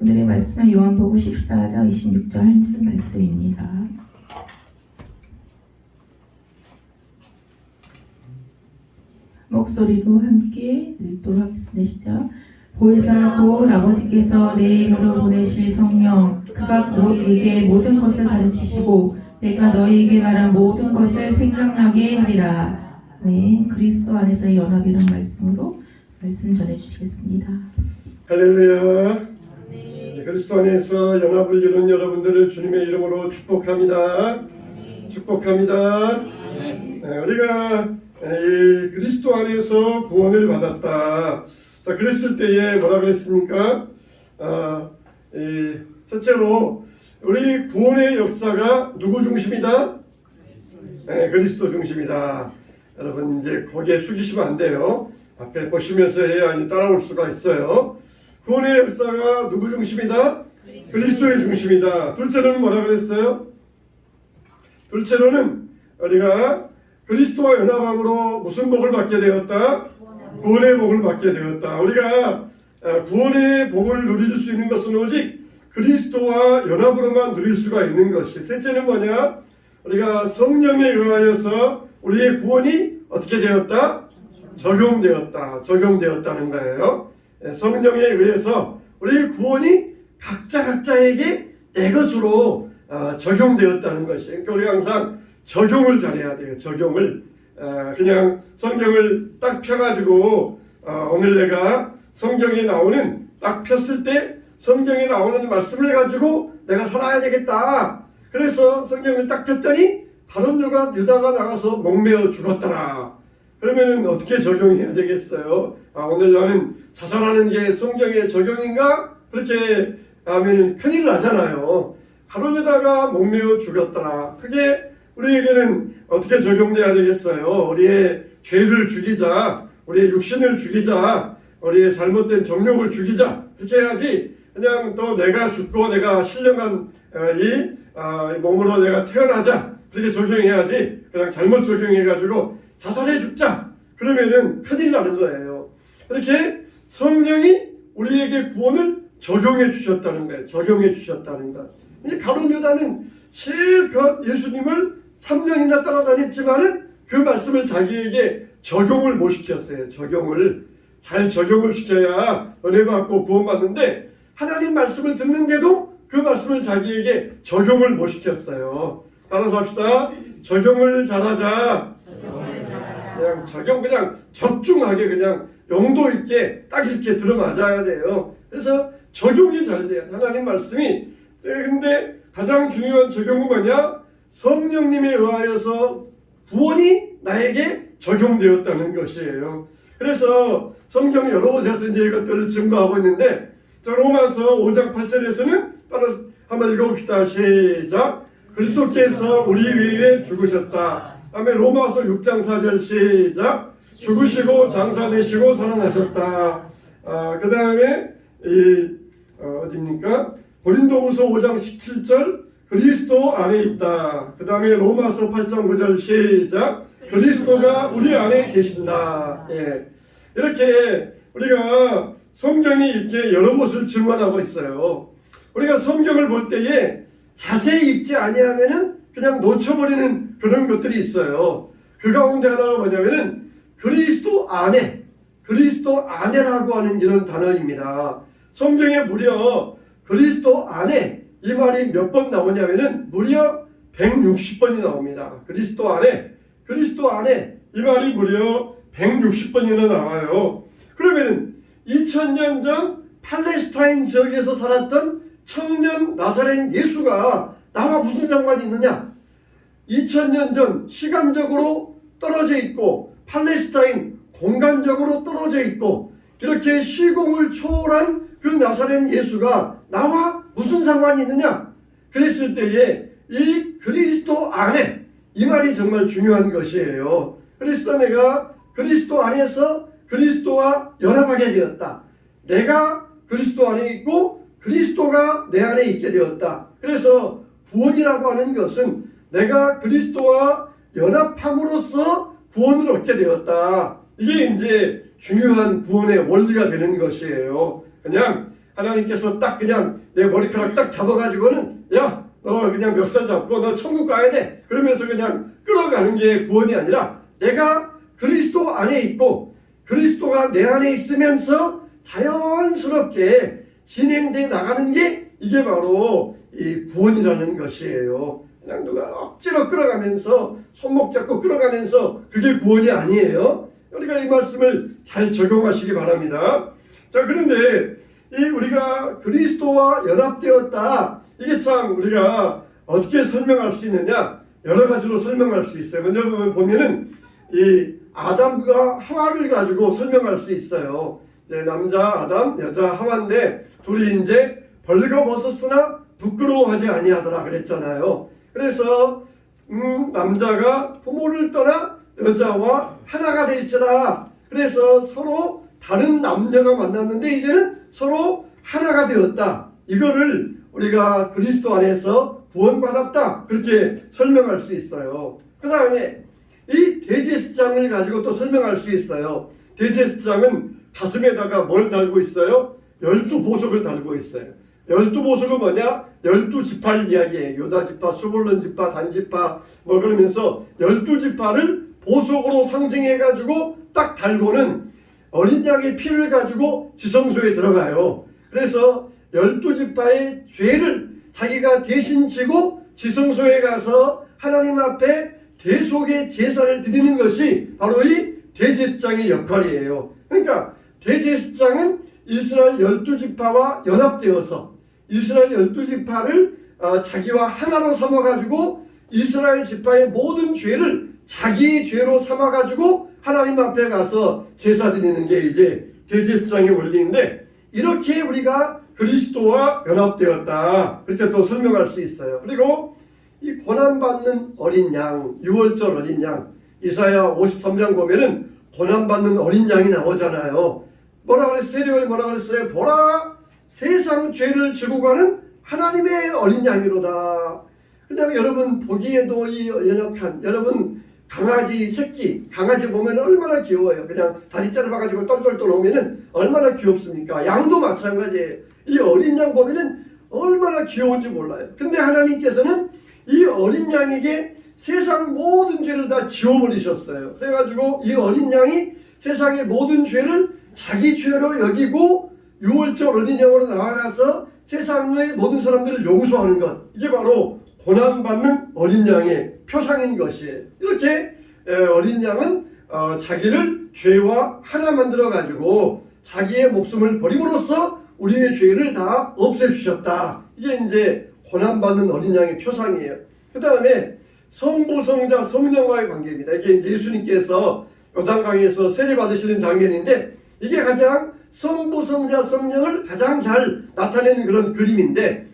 오늘의 말씀은 요한복음 14장 26절 한 절 말씀입니다. 목소리로 함께 읽도록 하겠습니다. 시작. 보혜사 곧 아버지께서 내 이름으로 보내실 성령 그가 곧 너희에게 모든 것을 가르치시고 내가 너희에게 말한 모든 것을 생각나게 하리라. 네, 그리스도 안에서의 연합이라는 말씀으로 말씀 전해주시겠습니다. 할렐루야. 그리스도 안에서 연합을 이룬 여러분들을 주님의 이름으로 축복합니다. 축복합니다. 우리가 이 그리스도 안에서 구원을 받았다. 자, 그랬을 때에 뭐라 그랬습니까? 첫째로 우리 구원의 역사가 누구 중심이다? 그리스도 중심이다. 여러분 이제 거기에 숙이시면 안 돼요. 앞에 보시면서 해야 따라올 수가 있어요. 구원의 역사가 누구 중심이다? 그리스도의 중심이다. 둘째로는 뭐라 그랬어요? 둘째로는 우리가 그리스도와 연합함으로 무슨 복을 받게 되었다? 구원의 복을 받게 되었다. 우리가 구원의 복을 누릴 수 있는 것은 오직 그리스도와 연합으로만 누릴 수가 있는 것이. 셋째는 뭐냐? 우리가 성령에 의하여서 우리의 구원이 어떻게 되었다? 적용되었다. 적용되었다는 거예요. 성령에 의해서 우리의 구원이 각자에게 내 것으로 적용되었다는 것이. 그러니까 우리가 항상 적용을 잘해야 돼요. 적용을. 그냥 성경을 딱 펴가지고 오늘 내가 성경에 나오는 딱 폈을 때 성경에 나오는 말씀을 가지고 내가 살아야 되겠다. 그래서 성경을 딱 폈더니 다른 유다가 나가서 목매어 죽었더라. 그러면은 어떻게 적용해야 되겠어요? 오늘 나는 자살하는 게 성경의 적용인가? 그렇게 하면은 큰일 나잖아요. 가론 유다가 목매어 죽였더라. 그게 우리에게는 어떻게 적용돼야 되겠어요? 우리의 죄를 죽이자, 우리의 육신을 죽이자, 우리의 잘못된 정욕을 죽이자. 그렇게 해야지 그냥 또 내가 죽고 내가 신령한 이 몸으로 내가 태어나자. 그렇게 적용해야지 그냥 잘못 적용해가지고 자살해 죽자. 그러면은 큰일 나는 거예요. 이렇게 성령이 우리에게 구원을 적용해 주셨다는 거예요. 적용해 주셨다는 것. 이 가룟 유다는 실컷 예수님을 3년이나 따라다녔지만은 그 말씀을 자기에게 적용을 못 시켰어요. 적용을 잘 적용을 시켜야 은혜 받고 구원 받는데 하나님 말씀을 듣는데도 그 말씀을 자기에게 적용을 못 시켰어요. 따라서 합시다. 적용을 잘하자. 그냥 그냥 적중하게 그냥 용도 있게 딱 이렇게 들어맞아야 돼요. 그래서 적용이 잘 돼요. 하나님 말씀이. 근데 가장 중요한 적용은 뭐냐? 성령님에 의하여서 구원이 나에게 적용되었다는 것이에요. 그래서 성경 여러 곳에서 이제 이것들을 증거하고 있는데 로마서 5장 8절에서는 따라서 한번 읽어봅시다. 시작. 그리스도께서 우리 위에 죽으셨다. 다음에 로마서 6장 4절 시작. 죽으시고 장사되시고 살아나셨다. 그 다음에 어디입니까? 고린도후서 5장 17절 그리스도 안에 있다. 그 다음에 로마서 8장 9절 시작. 그리스도가 우리 안에 계신다. 예. 이렇게 우리가 성경이 이렇게 여러 곳을 증언하고 있어요. 우리가 성경을 볼 때에 자세히 읽지 아니하면은 그냥 놓쳐버리는 그런 것들이 있어요. 그 가운데 하나가 뭐냐면은 그리스도 안에라고 하는 이런 단어입니다. 성경에 무려 그리스도 안에 이 말이 몇 번 나오냐면은 무려 160번이 나옵니다. 그리스도 안에 이 말이 무려 160번이나 나와요. 그러면은 2000년 전 팔레스타인 지역에서 살았던 청년 나사렛 예수가 나와 무슨 상관이 있느냐? 2000년 전 시간적으로 떨어져 있고 팔레스타인 공간적으로 떨어져 있고 이렇게 시공을 초월한 그 나사렛 예수가 나와 무슨 상관이 있느냐? 그랬을 때에 이 그리스도 안에 이 말이 정말 중요한 것이에요. 그래서 내가 그리스도 안에서 그리스도와 연합하게 되었다. 내가 그리스도 안에 있고 그리스도가 내 안에 있게 되었다. 그래서 구원이라고 하는 것은 내가 그리스도와 연합함으로써 구원을 얻게 되었다. 이게 이제 중요한 구원의 원리가 되는 것이에요. 그냥 하나님께서 딱 그냥 내 머리카락 딱 잡아가지고는 야, 너 그냥 멱살 잡고 너 천국 가야 돼. 그러면서 그냥 끌어가는 게 구원이 아니라 내가 그리스도 안에 있고 그리스도가 내 안에 있으면서 자연스럽게 진행돼 나가는 게 이게 바로 이 구원이라는 것이에요. 그냥 누가 억지로 끌어가면서 손목 잡고 끌어가면서 그게 구원이 아니에요. 우리가 이 말씀을 잘 적용하시기 바랍니다. 자, 그런데 이 우리가 그리스도와 연합되었다. 이게 참 우리가 어떻게 설명할 수 있느냐? 여러 가지로 설명할 수 있어요. 먼저 보면은 이 아담과 하와를 가지고 설명할 수 있어요. 이제 남자 아담, 여자 하와인데 둘이 이제 벌거벗었으나 부끄러워하지 아니하더라 그랬잖아요. 그래서 남자가 부모를 떠나 여자와 하나가 될지라. 그래서 서로 다른 남녀가 만났는데 이제는 서로 하나가 되었다. 이거를 우리가 그리스도 안에서 구원받았다. 그렇게 설명할 수 있어요. 그 다음에 이 대제사장을 가지고 또 설명할 수 있어요. 대제사장은 가슴에다가 뭘 달고 있어요? 12보석을 달고 있어요. 12보석은 뭐냐? 12지파를 이야기해요. 유다지파, 스불론지파, 단지파 뭐 그러면서 12지파를 보석으로 상징해가지고 딱 달고는 어린 양의 피를 가지고 지성소에 들어가요. 그래서 12지파의 죄를 자기가 대신 지고 지성소에 가서 하나님 앞에 대속의 제사를 드리는 것이 바로 이 대제사장의 역할이에요. 그러니까 대제사장은 이스라엘 12지파와 연합되어서 이스라엘 12지파를 자기와 하나로 삼아가지고 이스라엘 지파의 모든 죄를 자기의 죄로 삼아가지고 하나님 앞에 가서 제사 드리는 게 이제 대제사장의 원리인데, 이렇게 우리가 그리스도와 연합되었다. 그렇게 또 설명할 수 있어요. 그리고 이 고난받는 어린 양, 6월절 어린 양, 이사야 53장 보면은 고난받는 어린 양이 나오잖아요. 뭐라 그랬어요? 세례요엘 뭐라 그랬어요? 보라, 세상 죄를 지고 가는 하나님의 어린 양이로다. 그냥 여러분 보기에도 이 연약한, 여러분 강아지 새끼, 강아지 보면 얼마나 귀여워요. 그냥 다리 짧아가지고 똘똘똘 오면은 얼마나 귀엽습니까? 양도 마찬가지예요. 이 어린 양 보면은 얼마나 귀여운지 몰라요. 근데 하나님께서는 이 어린 양에게 세상 모든 죄를 다 지워버리셨어요. 그래가지고 이 어린 양이 세상의 모든 죄를 자기 죄로 여기고 6월절 어린 양으로 나아가서 세상의 모든 사람들을 용서하는 것, 이게 바로 고난받는 어린 양의 표상인 것이에요. 이렇게 어린 양은 자기를 죄와 하나 만들어 가지고 자기의 목숨을 버림으로써 우리의 죄를 다 없애주셨다. 이게 이제 고난받는 어린 양의 표상이에요. 그 다음에 성부, 성자, 성령과의 관계입니다. 이게 이제 예수님께서 요단강에서 세례 받으시는 장면인데, 이게 가장 성부, 성자, 성령을 가장 잘 나타내는 그런 그림인데,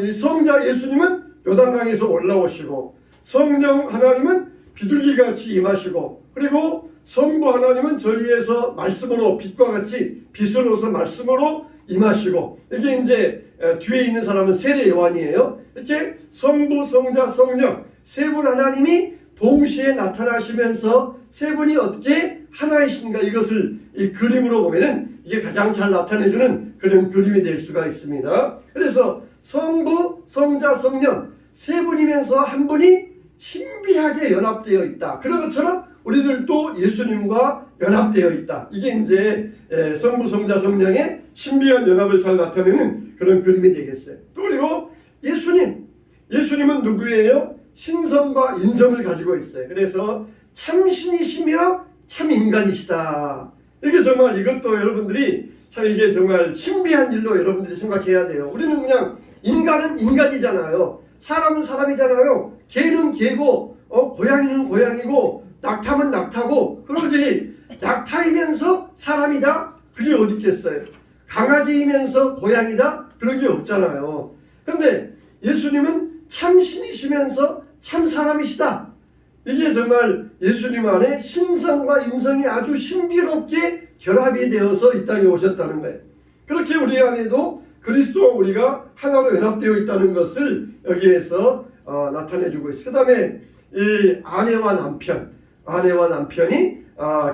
이 성자 예수님은 요단강에서 올라오시고, 성령 하나님은 비둘기같이 임하시고, 그리고 성부 하나님은 저 위에서 말씀으로 빛과 같이 빛으로서 말씀으로 임하시고, 이게 이제 뒤에 있는 사람은 세례 요한이에요. 이렇게 성부, 성자, 성령 세 분 하나님이 동시에 나타나시면서 세 분이 어떻게 하나이신가, 이것을 이 그림으로 보면은 이게 가장 잘 나타내주는 그런 그림이 될 수가 있습니다. 그래서 성부, 성자, 성령 세 분이면서 한 분이 신비하게 연합되어 있다. 그런 것처럼 우리들도 예수님과 연합되어 있다. 이게 이제 성부, 성자, 성령의 신비한 연합을 잘 나타내는 그런 그림이 되겠어요. 또 그리고 예수님은 누구예요? 신성과 인성을 가지고 있어요. 그래서 참 신이시며 참 인간이시다. 이게 정말 이것도 여러분들이 참 이게 정말 신비한 일로 여러분들이 생각해야 돼요. 우리는 그냥 인간은 인간이잖아요. 사람은 사람이잖아요. 개는 개고 고양이는 고양이고 낙타면 낙타고, 그러지 낙타이면서 사람이다? 그게 어디 있겠어요? 강아지이면서 고양이다? 그런 게 없잖아요. 그런데 예수님은 참 신이시면서 참 사람이시다. 이게 정말 예수님 안에 신성과 인성이 아주 신비롭게 결합이 되어서 이 땅에 오셨다는 거예요. 그렇게 우리 안에도 그리스도와 우리가 하나로 연합되어 있다는 것을 여기에서 나타내주고 있어요. 그 다음에 이 아내와 남편이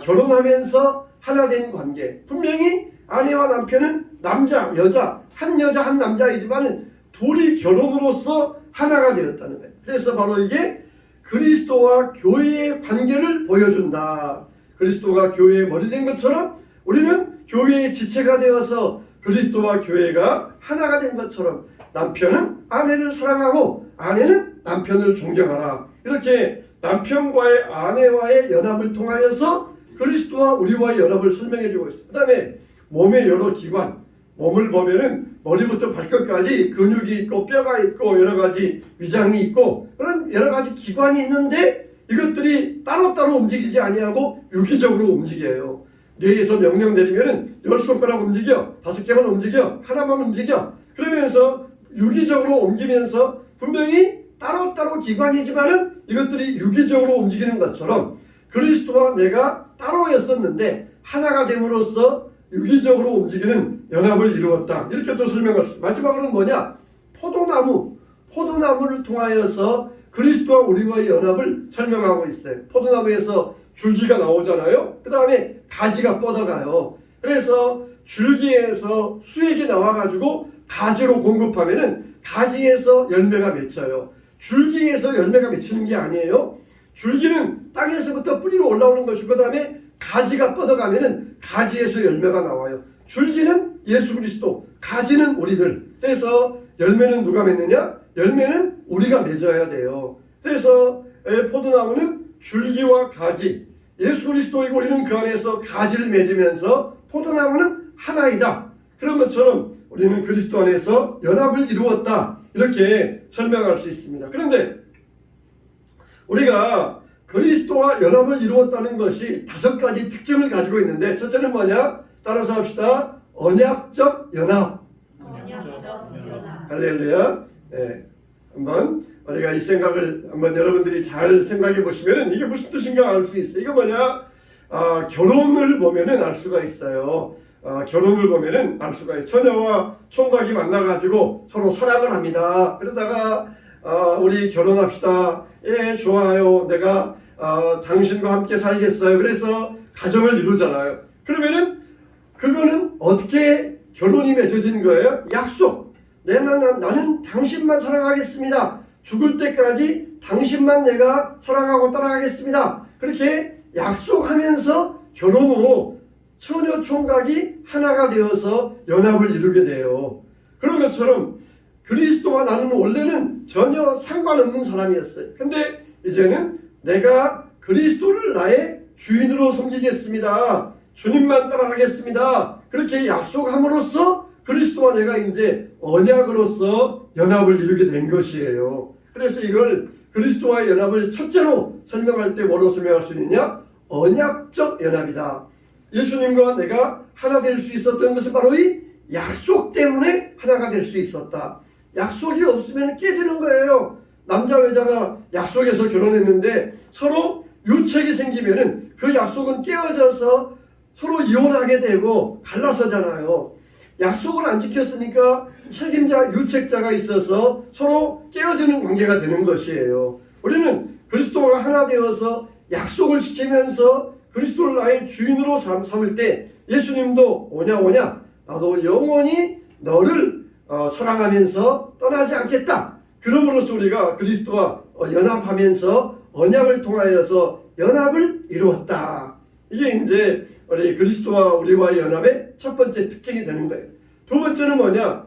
결혼하면서 하나 된 관계. 분명히 아내와 남편은 남자, 여자, 한 여자, 한 남자이지만 둘이 결혼으로서 하나가 되었다는 거예요. 그래서 바로 이게 그리스도와 교회의 관계를 보여준다. 그리스도가 교회의 머리 된 것처럼 우리는 교회의 지체가 되어서 그리스도와 교회가 하나가 된 것처럼 남편은 아내를 사랑하고 아내는 남편을 존경하라. 이렇게 남편과의 아내와의 연합을 통하여서 그리스도와 우리와의 연합을 설명해주고 있어요. 그 다음에 몸의 여러 기관, 몸을 보면은 머리부터 발끝까지 근육이 있고 뼈가 있고 여러 가지 위장이 있고 그런 여러 가지 기관이 있는데 이것들이 따로따로 움직이지 아니하고 유기적으로 움직여요. 뇌에서 명령 내리면은 10손가락 움직여, 5개만 움직여, 하나만 움직여. 그러면서 유기적으로 옮기면서 분명히 따로따로 기관이지만은 이것들이 유기적으로 움직이는 것처럼 그리스도와 내가 따로였었는데 하나가 됨으로써 유기적으로 움직이는 연합을 이루었다. 이렇게 또 설명할 수 있습니다. 마지막으로는 뭐냐? 포도나무를 통하여서 그리스도와 우리와의 연합을 설명하고 있어요. 포도나무에서 줄기가 나오잖아요. 그 다음에 가지가 뻗어가요. 그래서 줄기에서 수액이 나와가지고 가지로 공급하면은 가지에서 열매가 맺혀요. 줄기에서 열매가 맺히는 게 아니에요. 줄기는 땅에서부터 뿌리로 올라오는 것이고 그 다음에 가지가 뻗어가면은 가지에서 열매가 나와요. 줄기는 예수 그리스도, 가지는 우리들. 그래서 열매는 누가 맺느냐? 열매는 우리가 맺어야 돼요. 그래서 포도나무는 줄기와 가지, 예수 그리스도이고 우리는 그 안에서 가지를 맺으면서 포도나무는 하나이다. 그런 것처럼 우리는 그리스도 안에서 연합을 이루었다. 이렇게 설명할 수 있습니다. 그런데 우리가 그리스도와 연합을 이루었다는 것이 5가지 특징을 가지고 있는데 첫째는 뭐냐? 따라서 합시다. 언약적 연합. 할렐루야. 네. 한번 우리가 이 생각을 한번 여러분들이 잘 생각해 보시면은 이게 무슨 뜻인가 알 수 있어요. 이거 뭐냐? 결혼을 보면은 알 수가 있어요. 결혼을 보면은 알 수가 있어요. 처녀와 총각이 만나가지고 서로 사랑을 합니다. 그러다가 우리 결혼합시다. 예, 좋아요. 내가 당신과 함께 살겠어요. 그래서 가정을 이루잖아요. 그러면은 그거는 어떻게 결혼이 맺어지는 거예요? 약속. 나는 당신만 사랑하겠습니다. 죽을 때까지 당신만 내가 사랑하고 따라가겠습니다. 그렇게 약속하면서 결혼으로 처녀 총각이 하나가 되어서 연합을 이루게 돼요. 그런 것처럼 그리스도와 나는 원래는 전혀 상관없는 사람이었어요. 근데 이제는 내가 그리스도를 나의 주인으로 섬기겠습니다. 주님만 따라가겠습니다. 그렇게 약속함으로써 그리스도와 내가 이제 언약으로서 연합을 이루게 된 것이에요. 그래서 이걸 그리스도와의 연합을 첫째로 설명할 때 뭐로 설명할 수 있느냐? 언약적 연합이다. 예수님과 내가 하나 될 수 있었던 것은 바로 이 약속 때문에 하나가 될 수 있었다. 약속이 없으면 깨지는 거예요. 남자 여자가 약속해서 결혼했는데 서로 유책이 생기면은 그 약속은 깨어져서 서로 이혼하게 되고 갈라서잖아요. 약속을 안 지켰으니까 책임자, 유책자가 있어서 서로 깨어지는 관계가 되는 것이에요. 우리는 그리스도가 하나 되어서 약속을 지키면서 그리스도를 나의 주인으로 삼을 때 예수님도 오냐 나도 영원히 너를 사랑하면서 떠나지 않겠다. 그러므로써 우리가 그리스도와 연합하면서 언약을 통하여서 연합을 이루었다. 이게 이제 우리 그리스도와 우리와의 연합의 첫 번째 특징이 되는 거예요. 두 번째는 뭐냐?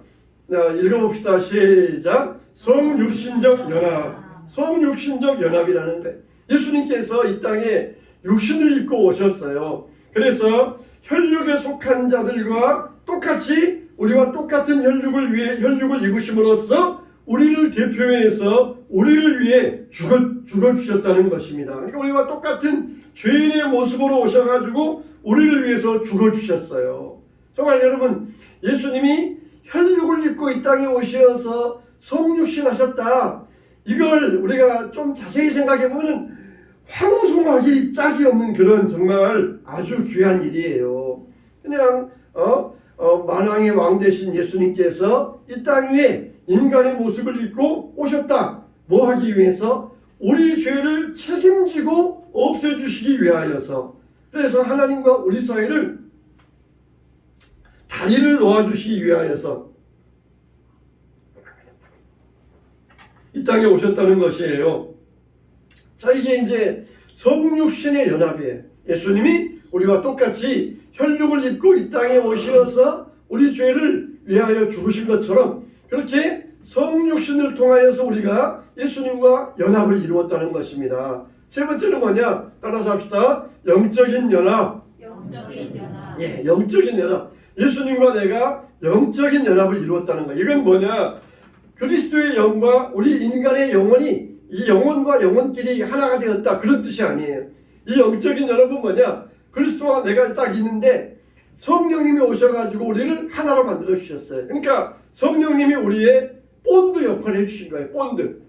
읽어봅시다. 시작. 성육신적 연합. 성육신적 연합이라는 거예요. 예수님께서 이 땅에 육신을 입고 오셨어요. 그래서 혈육에 속한 자들과 똑같이 우리와 똑같은 혈육을 입으심으로써 우리를 대표해서 우리를 위해 죽어주셨다는 것입니다. 그러니까 우리와 똑같은 죄인의 모습으로 오셔가지고 우리를 위해서 죽어주셨어요. 정말 여러분, 예수님이 혈육을 입고 이 땅에 오셔서 성육신하셨다. 이걸 우리가 좀 자세히 생각해보면 황송하기 짝이 없는 그런 정말 아주 귀한 일이에요. 그냥 만왕의 왕 되신 예수님께서 이 땅 위에 인간의 모습을 입고 오셨다. 뭐 하기 위해서? 우리 죄를 책임지고 없애주시기 위하여서. 그래서 하나님과 우리 사이를 다리를 놓아주시기 위하여서 이 땅에 오셨다는 것이에요. 자, 이게 이제 성육신의 연합이에요. 예수님이 우리와 똑같이 혈육을 입고 이 땅에 오셔서 우리 죄를 위하여 죽으신 것처럼 그렇게 성육신을 통하여서 우리가 예수님과 연합을 이루었다는 것입니다. 세 번째는 뭐냐? 따라서 합시다. 영적인 연합. 영적인 연합. 예, 영적인 연합. 예수님과 내가 영적인 연합을 이루었다는 거. 이건 뭐냐? 그리스도의 영과 우리 인간의 영혼이 이 영혼과 영혼끼리 하나가 되었다. 그런 뜻이 아니에요. 이 영적인 연합은 뭐냐? 그리스도와 내가 딱 있는데 성령님이 오셔가지고 우리를 하나로 만들어 주셨어요. 그러니까 성령님이 우리의 본드 역할을 해주신 거예요. 본드.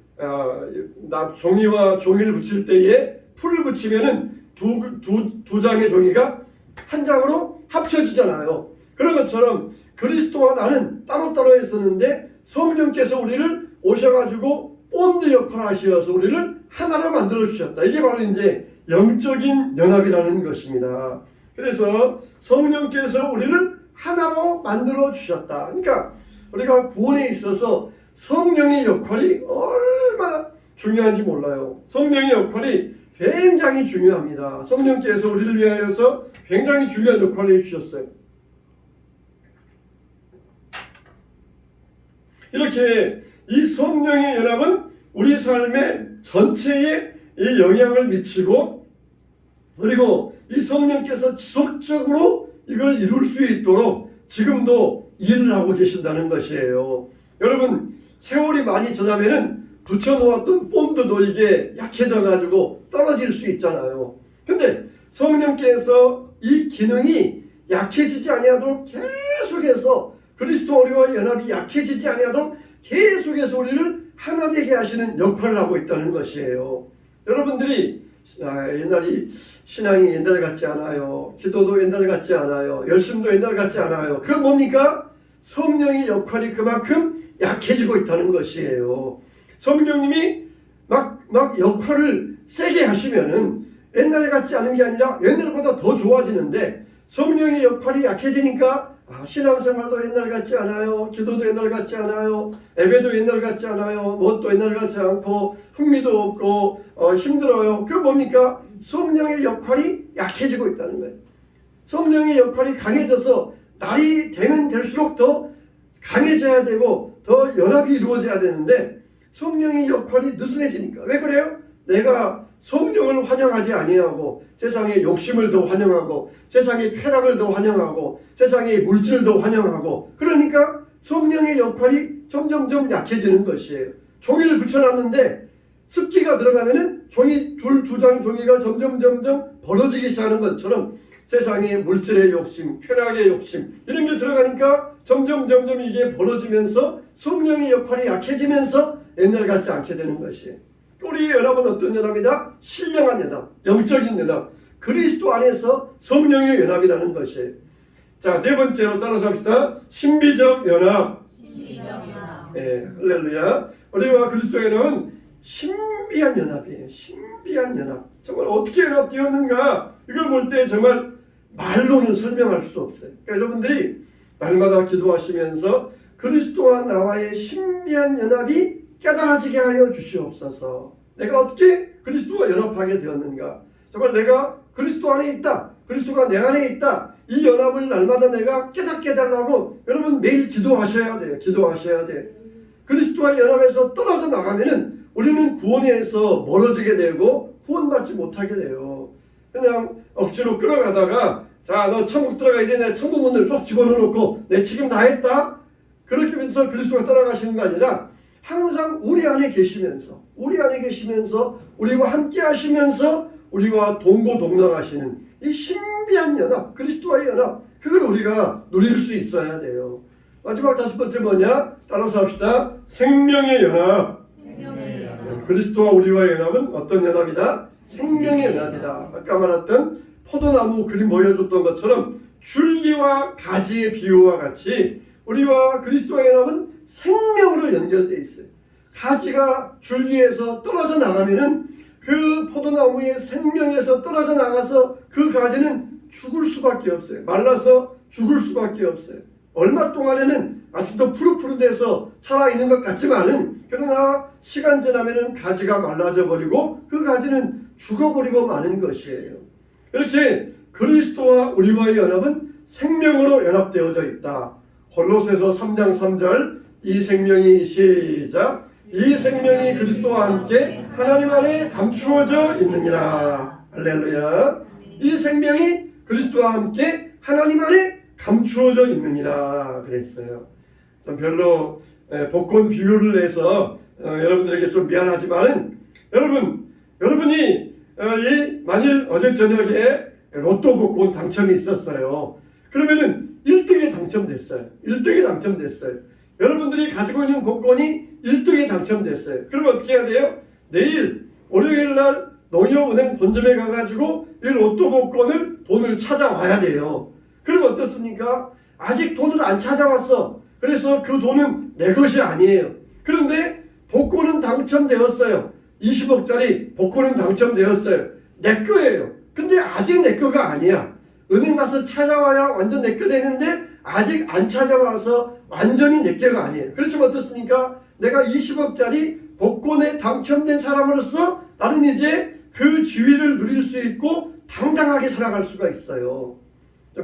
종이와 종이를 붙일 때에 풀을 붙이면은 두 장의 종이가 한 장으로 합쳐지잖아요. 그런 것처럼 그리스도와 나는 따로따로 했었는데 성령께서 우리를 오셔가지고 본드 역할을 하셔서 우리를 하나로 만들어 주셨다. 이게 바로 이제 영적인 연합이라는 것입니다. 그래서 성령께서 우리를 하나로 만들어 주셨다. 그러니까 우리가 구원에 있어서 성령의 역할이 얼마나 중요한지 몰라요. 성령의 역할이 굉장히 중요합니다. 성령께서 우리를 위하여서 굉장히 중요한 역할을 해주셨어요. 이렇게 이 성령의 연합은 우리 삶의 전체에 이 영향을 미치고 그리고 이 성령께서 지속적으로 이걸 이룰 수 있도록 지금도 일을 하고 계신다는 것이에요. 여러분 세월이 많이 지나면은 붙여놓았던 본드도 이게 약해져 가지고 떨어질 수 있잖아요. 근데 성령께서 이 기능이 약해지지 아니하도록 계속해서 그리스도 우리와 연합이 약해지지 아니하도록 계속해서 우리를 하나 되게 하시는 역할을 하고 있다는 것이에요. 여러분들이 옛날이 신앙이 옛날 같지 않아요. 기도도 옛날 같지 않아요. 열심도 옛날 같지 않아요. 그건 뭡니까? 성령의 역할이 그만큼 약해지고 있다는 것이에요. 성령님이 막 역할을 세게 하시면은 옛날 같지 않은 게 아니라 옛날보다 더 좋아지는데 성령의 역할이 약해지니까 신앙생활도 옛날 같지 않아요. 기도도 옛날 같지 않아요. 예배도 옛날 같지 않아요. 뭣도 옛날 같지 않고 흥미도 없고 힘들어요. 그건 뭡니까? 성령의 역할이 약해지고 있다는 거예요. 성령의 역할이 강해져서 날이 되면 될수록 더 강해져야 되고 더 연합이 이루어져야 되는데 성령의 역할이 느슨해지니까. 왜 그래요? 내가 성령을 환영하지 아니하고 세상의 욕심을 더 환영하고 세상의 쾌락을 더 환영하고 세상의 물질을 더 환영하고 그러니까 성령의 역할이 점점점 약해지는 것이에요. 종이를 붙여놨는데 습기가 들어가면은 종이 두 장 종이가 점점 벌어지기 시작하는 것처럼 세상의 물질의 욕심, 쾌락의 욕심 이런 게 들어가니까 점점 이게 벌어지면서 성령의 역할이 약해지면서 옛날 같지 않게 되는 것이에요. 우리 연합은 어떤 연합이다? 신령한 연합, 영적인 연합, 그리스도 안에서 성령의 연합이라는 것이에요. 자, 네 번째로 따라서 합시다. 신비적 연합. 신비적 연합. 예, 할렐루야. 우리와 그리스도의 연합은 신비한 연합이에요. 신비한 연합. 정말 어떻게 연합되었는가? 이걸 볼 때 정말 말로는 설명할 수 없어요. 그러니까 여러분들이 날마다 기도하시면서 그리스도와 나와의 신비한 연합이 깨달아지게 하여 주시옵소서. 내가 어떻게 그리스도와 연합하게 되었는가? 정말 내가 그리스도 안에 있다. 그리스도가 내 안에 있다. 이 연합을 날마다 내가 깨닫게 해달라고 여러분 매일 기도하셔야 돼요. 기도하셔야 돼요. 그리스도와 연합에서 떨어져 나가면은 우리는 구원에서 멀어지게 되고 구원받지 못하게 돼요. 그냥 억지로 끌어가다가 자, 너 천국 들어가 이제 내 천국 문을 쏙 집어넣어놓고 내 지금 다 했다. 그렇게 하면서 그리스도가 따라가시는 거 아니라 항상 우리 안에 계시면서 우리와 함께 하시면서 우리와 동고동락하시는 이 신비한 연합, 그리스도와의 연합 그걸 우리가 누릴 수 있어야 돼요. 마지막 다섯 번째 뭐냐? 따라서 합시다. 생명의 연합. 생명의 연합. 그리스도와 우리와의 연합은 어떤 연합이다? 생명의 연합이다. 아까 말했던 포도나무 그림 보여줬던 것처럼 줄기와 가지의 비유와 같이 우리와 그리스도의 연합은 생명으로 연결되어 있어요. 가지가 줄기에서 떨어져 나가면은 그 포도나무의 생명에서 떨어져 나가서 그 가지는 죽을 수밖에 없어요. 말라서 죽을 수밖에 없어요. 얼마 동안에는 아직도 푸릇푸릇해서 살아있는 것 같지만은, 그러나 시간 지나면은 가지가 말라져 버리고 그 가지는 죽어버리고 마는 것이에요. 이렇게 그리스도와 우리와의 연합은 생명으로 연합되어져 있다. 골로새서 3장 3절, 이 생명이 시작, 이 생명이 그리스도와 함께 하나님 안에 감추어져 있느니라. 할렐루야. 이 생명이 그리스도와 함께 하나님 안에 감추어져 있느니라 그랬어요. 좀 별로 복권 비유를 내서 여러분들에게 좀 미안하지만은, 여러분이 만일 어제 저녁에 로또 복권 당첨이 있었어요. 그러면은 1등에 당첨됐어요. 1등에 당첨됐어요. 여러분들이 가지고 있는 복권이 1등에 당첨됐어요. 그러면 어떻게 해야 돼요? 내일 월요일 날 농협은행 본점에 가가지고 이 로또 복권을 돈을 찾아와야 돼요. 그럼 어떻습니까? 아직 돈을 안 찾아왔어. 그래서 그 돈은 내 것이 아니에요. 그런데 복권은 당첨되었어요. 20억짜리 복권은 당첨되었어요. 내 거예요. 근데 아직 내 거가 아니야. 은행 가서 찾아와야 완전 내 거 되는데 아직 안 찾아와서 완전히 내 거가 아니에요. 그렇지만 어떻습니까? 내가 20억짜리 복권에 당첨된 사람으로서 나는 이제 그 지위를 누릴 수 있고 당당하게 살아갈 수가 있어요.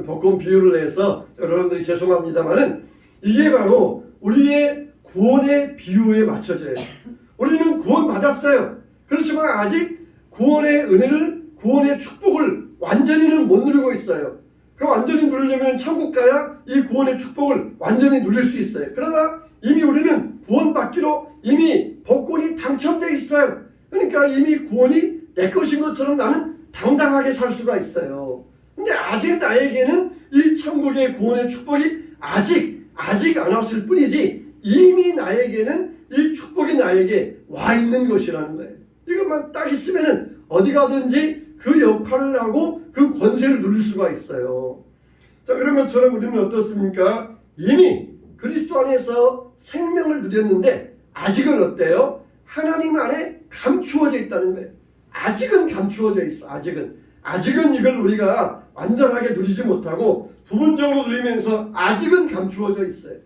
복권 비유를 해서 여러분들이 죄송합니다만은 이게 바로 우리의 구원의 비유에 맞춰져요. 우리는 구원 받았어요. 그렇지만 아직 구원의 은혜를, 구원의 축복을 완전히는 못 누리고 있어요. 그 완전히 누리려면 천국 가야 이 구원의 축복을 완전히 누릴 수 있어요. 그러나 이미 우리는 구원받기로 이미 복권이 당첨되어 있어요. 그러니까 이미 구원이 내 것인 것처럼 나는 당당하게 살 수가 있어요. 근데 아직 나에게는 이 천국의 구원의 축복이 아직 안 왔을 뿐이지, 이미 나에게는 이 축복이 나에게 와 있는 것이라는 거예요. 이것만 딱 있으면은 어디 가든지 그 역할을 하고 그 권세를 누릴 수가 있어요. 자, 그런 것처럼 우리는 어떻습니까? 이미 그리스도 안에서 생명을 누렸는데 아직은 어때요? 하나님 안에 감추어져 있다는 거예요. 아직은 감추어져 있어. 아직은 이걸 우리가 완전하게 누리지 못하고 부분적으로 누리면서 아직은 감추어져 있어요.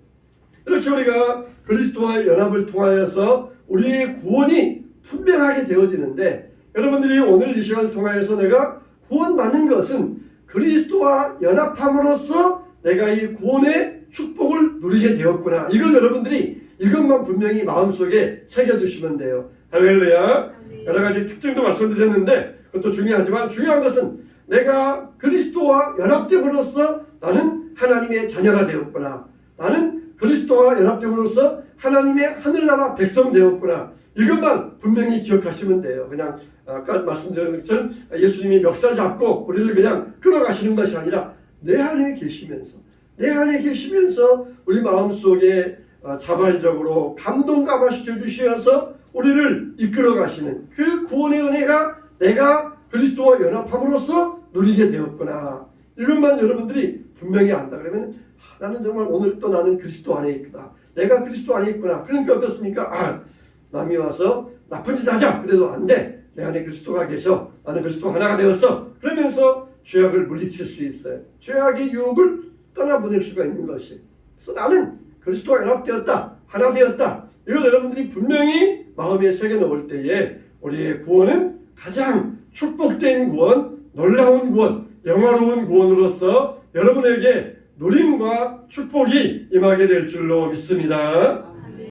이렇게 우리가 그리스도와의 연합을 통하여서 우리의 구원이 분명하게 되어지는데, 여러분들이 오늘 이 시간을 통하여서 내가 구원받는 것은 그리스도와 연합함으로써 내가 이 구원의 축복을 누리게 되었구나. 이걸 여러분들이 이것만 분명히 마음속에 새겨두시면 돼요. 할렐루야. 여러 가지 특징도 말씀드렸는데 그것도 중요하지만, 중요한 것은 내가 그리스도와 연합됨으로써 나는 하나님의 자녀가 되었구나. 나는 그리스도와 연합됨으로써 하나님의 하늘나라 백성 되었구나. 이것만 분명히 기억하시면 돼요. 그냥 아까 말씀드린 것처럼 예수님이 멱살 잡고 우리를 그냥 끌어가시는 것이 아니라 내 안에 계시면서 우리 마음속에 자발적으로 감동감화시켜 주셔서 우리를 이끌어 가시는 그 구원의 은혜가 내가 그리스도와 연합함으로써 누리게 되었구나. 이것만 여러분들이 분명히 안다 그러면 나는 정말 오늘 또 나는 그리스도 안에 있구나. 내가 그리스도 안에 있구나. 그러니까 어떻습니까? 남이 와서 나쁜 짓 하자. 그래도 안 돼. 내 안에 그리스도가 계셔. 나는 그리스도 하나가 되었어. 그러면서 죄악을 물리칠 수 있어요. 죄악의 유혹을 떠나보낼 수가 있는 것이. 그래서 나는 그리스도와 연합되었다. 하나 되었다. 이걸 여러분들이 분명히 마음에 새겨놓을 때에 우리의 구원은 가장 축복된 구원, 놀라운 구원, 영화로운 구원으로서 여러분에게 누림과 축복이 임하게 될 줄로 믿습니다.